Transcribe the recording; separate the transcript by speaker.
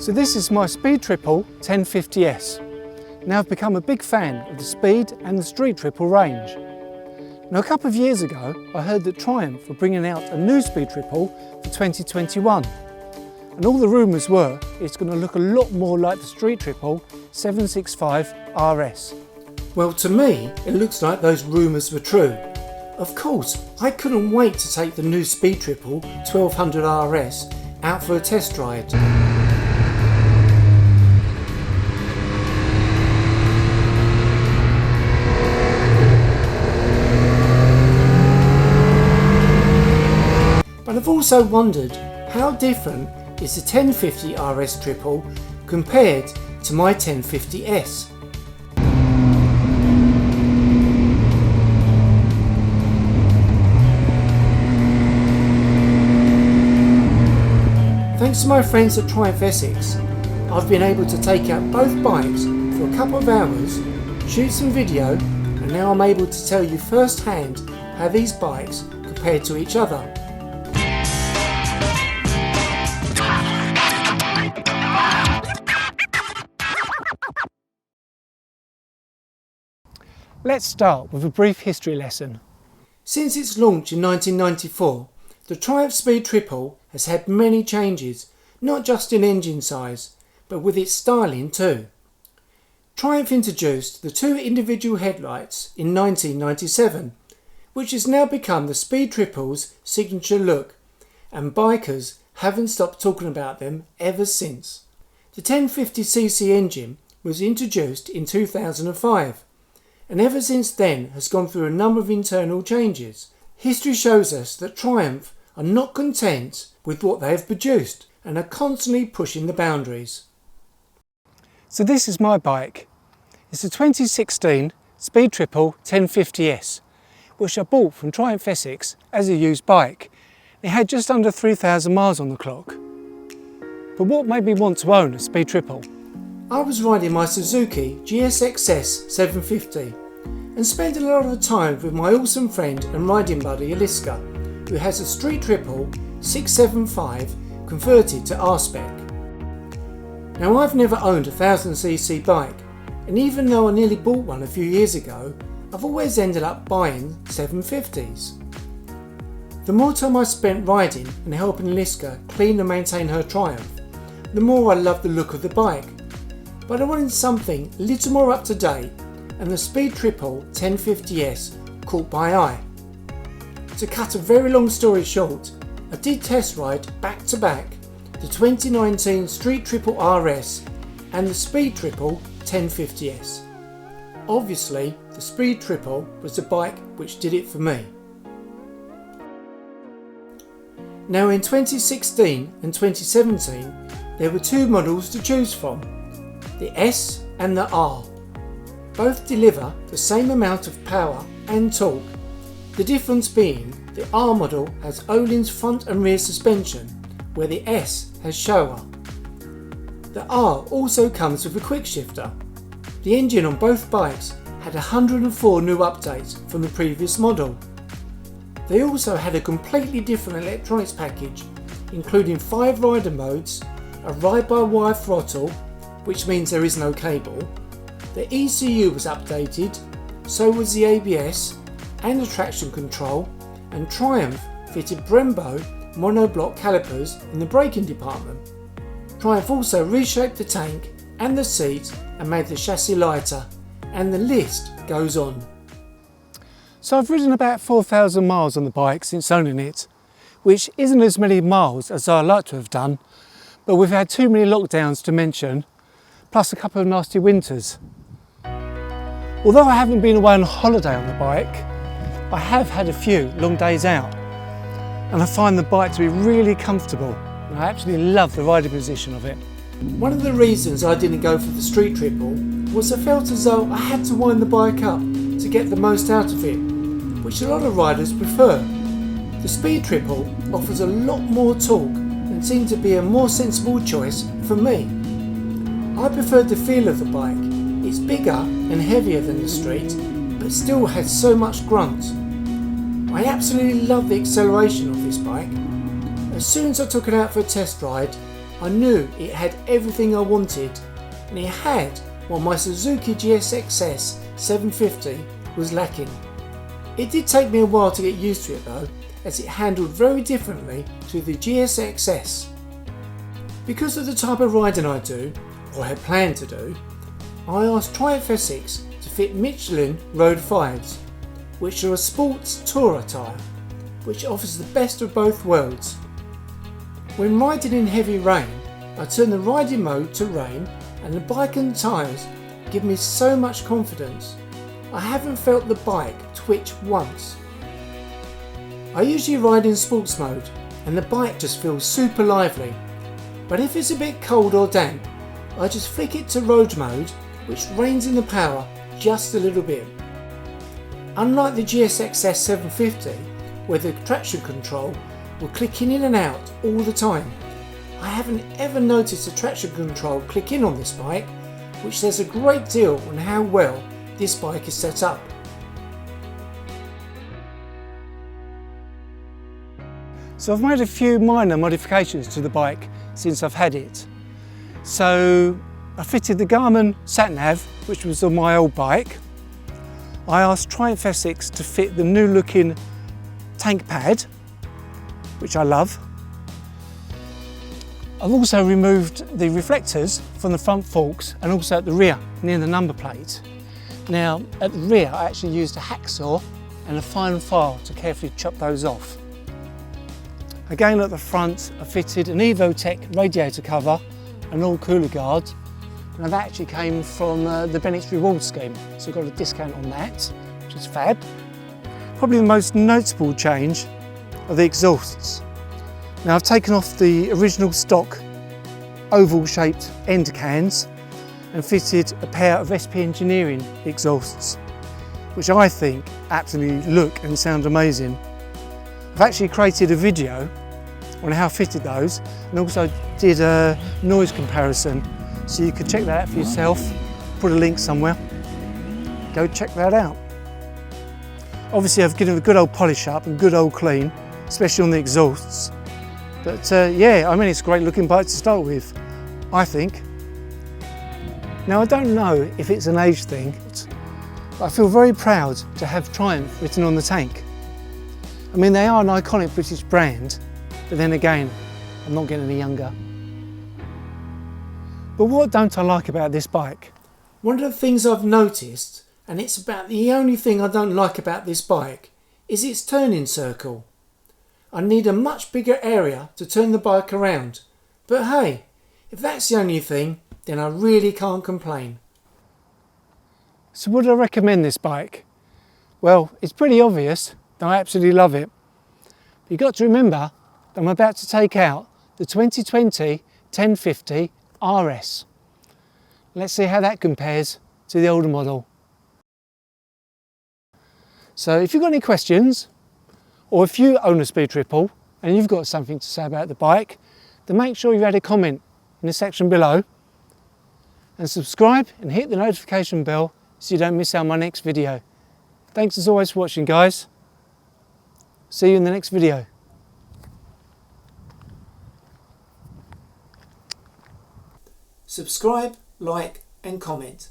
Speaker 1: So this is my Speed Triple 1050S. Now I've become a big fan of the Speed and the Street Triple range. Now a couple of years ago I heard that Triumph were bringing out a new Speed Triple for 2021. And all the rumours were it's going to look a lot more like the Street Triple 765 RS. Well, to me it looks like those rumours were true. Of course, I couldn't wait to take the new Speed Triple 1200 RS out for a test ride. But I've also wondered how different is the 1050 RS Triple compared to my 1050S. Thanks to my friends at Triumph Essex, I've been able to take out both bikes for a couple of hours, shoot some video, and now I'm able to tell you firsthand how these bikes compare to each other. Let's start with a brief history lesson. Since its launch in 1994, the Triumph Speed Triple has had many changes, not just in engine size, but with its styling too. Triumph introduced the two individual headlights in 1997, which has now become the Speed Triple's signature look, and bikers haven't stopped talking about them ever since. The 1050cc engine was introduced in 2005, and ever since then has gone through a number of internal changes. History shows us that Triumph are not content with what they have produced and are constantly pushing the boundaries. So this is my bike. It's a 2016 Speed Triple 1050S, which I bought from Triumph Essex as a used bike. It had just under 3,000 miles on the clock. But what made me want to own a Speed Triple? I was riding my Suzuki GSXS 750 and spent a lot of time with my awesome friend and riding buddy Elyske, who has a Street Triple 675 converted to R-Spec. Now I've never owned a 1000cc bike, and even though I nearly bought one a few years ago, I've always ended up buying 750s. The more time I spent riding and helping Elyske clean and maintain her Triumph, the more I loved the look of the bike. But I wanted something a little more up to date, and the Speed Triple 1050S caught my eye. To cut a very long story short, I did test ride back to back the 2019 Street Triple RS and the Speed Triple 1050S. Obviously, the Speed Triple was the bike which did it for me. Now in 2016 and 2017, there were two models to choose from, the S and the R. Both deliver the same amount of power and torque, the difference being the R model has Öhlins front and rear suspension, where the S has Showa. The R also comes with a quick shifter. The engine on both bikes had 104 new updates from the previous model. They also had a completely different electronics package, including 5 rider modes, a ride-by-wire throttle, which means there is no cable. The ECU was updated, so was the ABS and the traction control, and Triumph fitted Brembo monoblock calipers in the braking department. Triumph also reshaped the tank and the seat and made the chassis lighter, and the list goes on. So I've ridden about 4,000 miles on the bike since owning it, which isn't as many miles as I'd like to have done, but we've had too many lockdowns to mention, plus a couple of nasty winters. Although I haven't been away on holiday on the bike, I have had a few long days out, and I find the bike to be really comfortable, and I actually love the riding position of it. One of the reasons I didn't go for the Street Triple was I felt as though I had to wind the bike up to get the most out of it, which a lot of riders prefer. The Speed Triple offers a lot more torque and seemed to be a more sensible choice for me. I preferred the feel of the bike. It's bigger and heavier than the Street, but still has so much grunt. I absolutely love the acceleration of this bike. As soon as I took it out for a test ride, I knew it had everything I wanted, and it had what my Suzuki GSX-S 750 was lacking. It did take me a while to get used to it though, as it handled very differently to the GSX-S. Because of the type of riding I do, or had planned to do, I asked Triumph Essex to fit Michelin Road 5s, which are a sports tourer tyre, which offers the best of both worlds. When riding in heavy rain, I turn the riding mode to rain, and the bike and tyres give me so much confidence. I haven't felt the bike twitch once. I usually ride in sports mode, and the bike just feels super lively, but if it's a bit cold or damp, I just flick it to road mode, which reins in the power just a little bit. Unlike the GSX-S 750, where the traction control will click in and out all the time, I haven't ever noticed the traction control click in on this bike, which says a great deal on how well this bike is set up.
Speaker 2: So I've made a few minor modifications to the bike since I've had it. So I fitted the Garmin sat-nav, which was on my old bike. I asked Triumph Essex to fit the new looking tank pad, which I love. I've also removed the reflectors from the front forks and also at the rear near the number plate. Now at the rear I actually used a hacksaw and a fine file to carefully chop those off. Again at the front I fitted an EvoTech radiator cover and all cooler guards. Now that actually came from the Bennett's reward scheme, so I got a discount on that, which is fab. Probably the most noticeable change are the exhausts. Now I've taken off the original stock oval shaped end cans and fitted a pair of SP Engineering exhausts, which I think absolutely look and sound amazing. I've actually created a video on how I fitted those and also did a noise comparison, so you can check that out for yourself. Put a link somewhere, go check that out. Obviously I've given it a good old polish up and good old clean, especially on the exhausts. But yeah, I mean it's a great looking bike to start with, I think. Now I don't know if it's an age thing, but I feel very proud to have Triumph written on the tank. I mean they are an iconic British brand, but then again, I'm not getting any younger. But what don't I like about this bike?
Speaker 1: One of the things I've noticed, and it's about the only thing I don't like about this bike, is its turning circle. I need a much bigger area to turn the bike around, but hey, if that's the only thing, then I really can't complain.
Speaker 2: So would I recommend this bike? Well, it's pretty obvious that I absolutely love it. But you've got to remember that I'm about to take out the 2020 1050 RS. Let's see how that compares to the older model. So if you've got any questions, or if you own a Speed Triple and you've got something to say about the bike, then make sure you add a comment in the section below and subscribe and hit the notification bell so you don't miss out on my next video. Thanks as always for watching, guys. See you in the next video.
Speaker 1: Subscribe, like and comment.